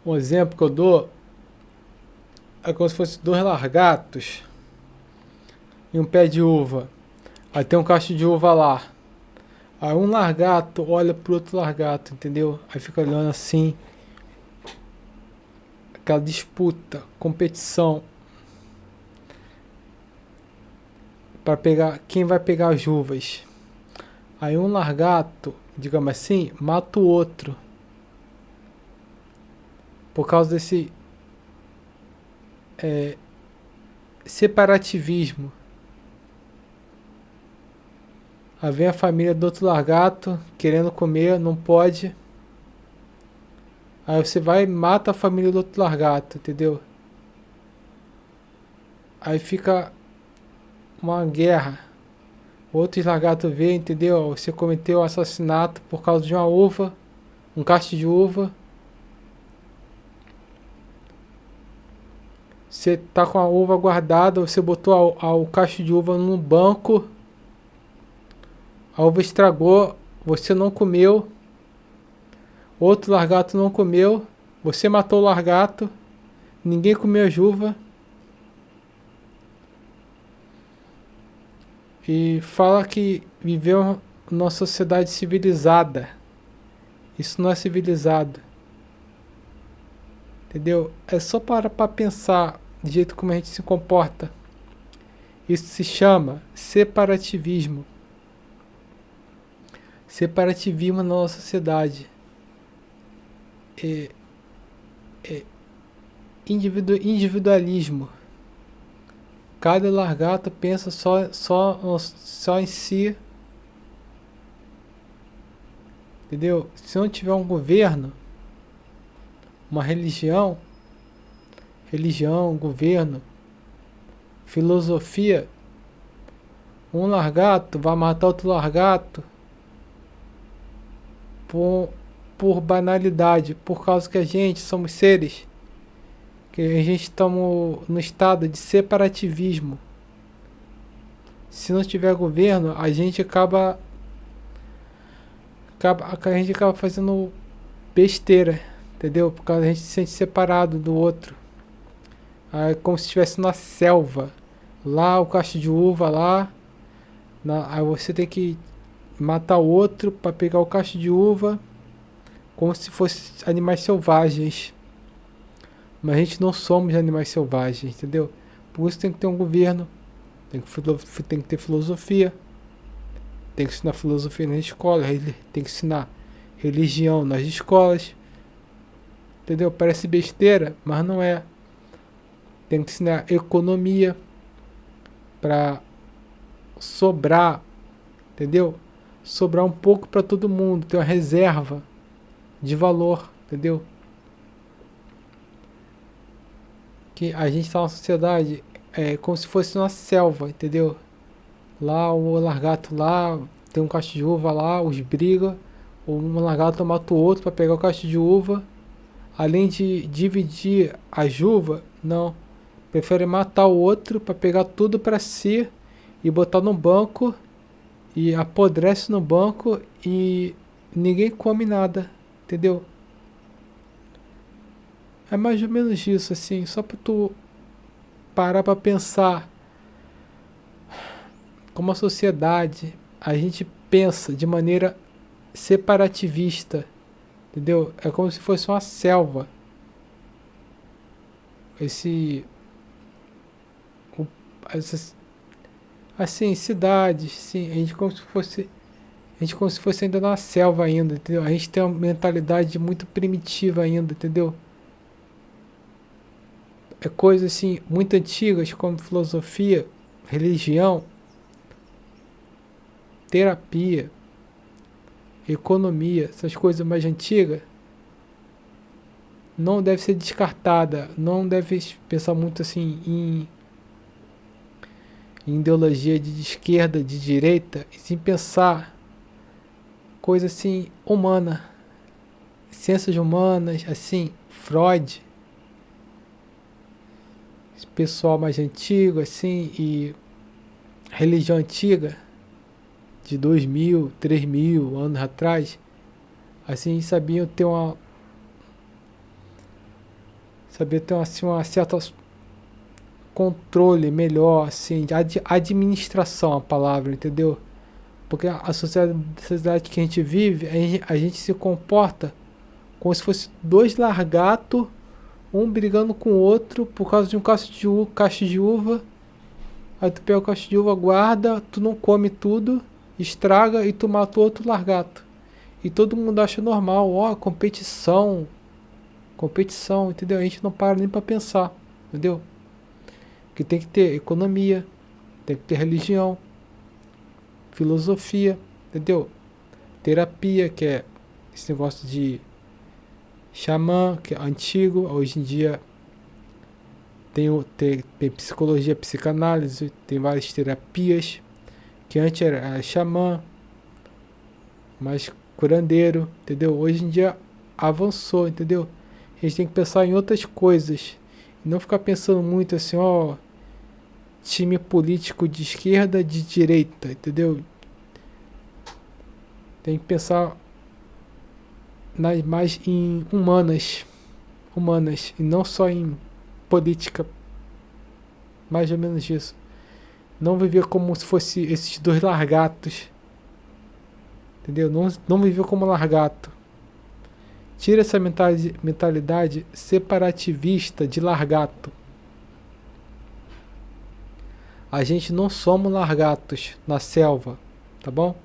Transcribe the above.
Um exemplo que eu dou é como se fosse dois largatos e um pé de uva. Aí tem um cacho de uva lá. Aí um largato olha pro outro largato, entendeu? Aí fica olhando assim, aquela disputa, competição para pegar quem vai pegar as uvas. Aí um largato, digamos assim, mata o outro por causa desse separativismo. Aí vem a família do outro largato querendo comer, não pode. Aí você vai e mata a família do outro largato, entendeu? Aí fica uma guerra. Outros largatos vê, entendeu? Você cometeu um assassinato por causa de uma uva, um cacho de uva. Você tá com a uva guardada, você botou o cacho de uva no banco, a uva estragou, você não comeu, outro largato não comeu, você matou o largato, ninguém comeu a uva e fala que viveu numa sociedade civilizada. Isso não é civilizado, entendeu? É só para pensar do jeito como a gente se comporta. Isso se chama separativismo. Separativismo na nossa sociedade. É, é individualismo. Cada largato pensa só em si, entendeu? Se não tiver um governo, uma religião, governo, filosofia, um largato vai matar outro largato por, por banalidade, por causa que a gente somos seres, que a gente estamos no estado de separativismo. Se não tiver governo, a gente acaba fazendo besteira, entendeu? Por causa a gente se sente separado do outro. É como se estivesse na selva. Lá o cacho de uva lá, aí você tem que matar o outro para pegar o cacho de uva, como se fossem animais selvagens. Mas a gente não somos animais selvagens, entendeu? Por isso tem que ter um governo, tem que ter filosofia, tem que ensinar filosofia nas escolas, tem que ensinar religião nas escolas, entendeu? Parece besteira, mas não é. Tem que ensinar economia para sobrar, entendeu? Sobrar um pouco para todo mundo, ter uma reserva de valor, entendeu? Que a gente está numa sociedade como se fosse uma selva, entendeu? Lá o largato lá, tem um cacho de uva lá, os briga, um largato mata o outro para pegar o cacho de uva. Além de dividir a uva, não. Prefere matar o outro para pegar tudo para si e botar no banco e apodrece no banco e ninguém come nada, entendeu? É mais ou menos isso, assim, só para tu parar para pensar como a sociedade, a gente pensa de maneira separativista, entendeu? É como se fosse uma selva. Esse, o, essas, assim, cidades, sim, a gente como se fosse ainda na selva ainda, entendeu? A gente tem uma mentalidade muito primitiva ainda, entendeu? É coisas assim muito antigas como filosofia, religião, terapia, economia, essas coisas mais antigas não deve ser descartada, não deve pensar muito assim em ideologia de esquerda, de direita, e sim pensar coisa assim humana, ciências humanas, assim, Freud, esse pessoal mais antigo, assim, e religião antiga, de 2000, 3000 anos atrás, assim, sabiam ter saber ter assim, uma certa controle melhor, assim, de administração a palavra, entendeu? Porque a sociedade que a gente vive, a gente se comporta como se fosse dois largatos, um brigando com o outro por causa de um cacho de uva. Aí tu pega o cacho de uva, guarda, tu não come tudo, estraga e tu mata o outro largato. E todo mundo acha normal, ó, competição, competição, entendeu? A gente não para nem pra pensar, entendeu? Que tem que ter economia, tem que ter religião, filosofia, entendeu? Terapia, que é esse negócio de xamã, que é antigo, hoje em dia tem psicologia, psicanálise, tem várias terapias, que antes era xamã, mais curandeiro, entendeu? Hoje em dia avançou, entendeu? A gente tem que pensar em outras coisas, e não ficar pensando muito assim, ó, time político de esquerda, de direita, entendeu? Tem que pensar mais em humanas, e não só em política, mais ou menos isso. Não viver como se fosse esses dois largatos, entendeu? Não viver como largato. Tira essa mentalidade separativista de largato. A gente não somos largatos na selva, tá bom?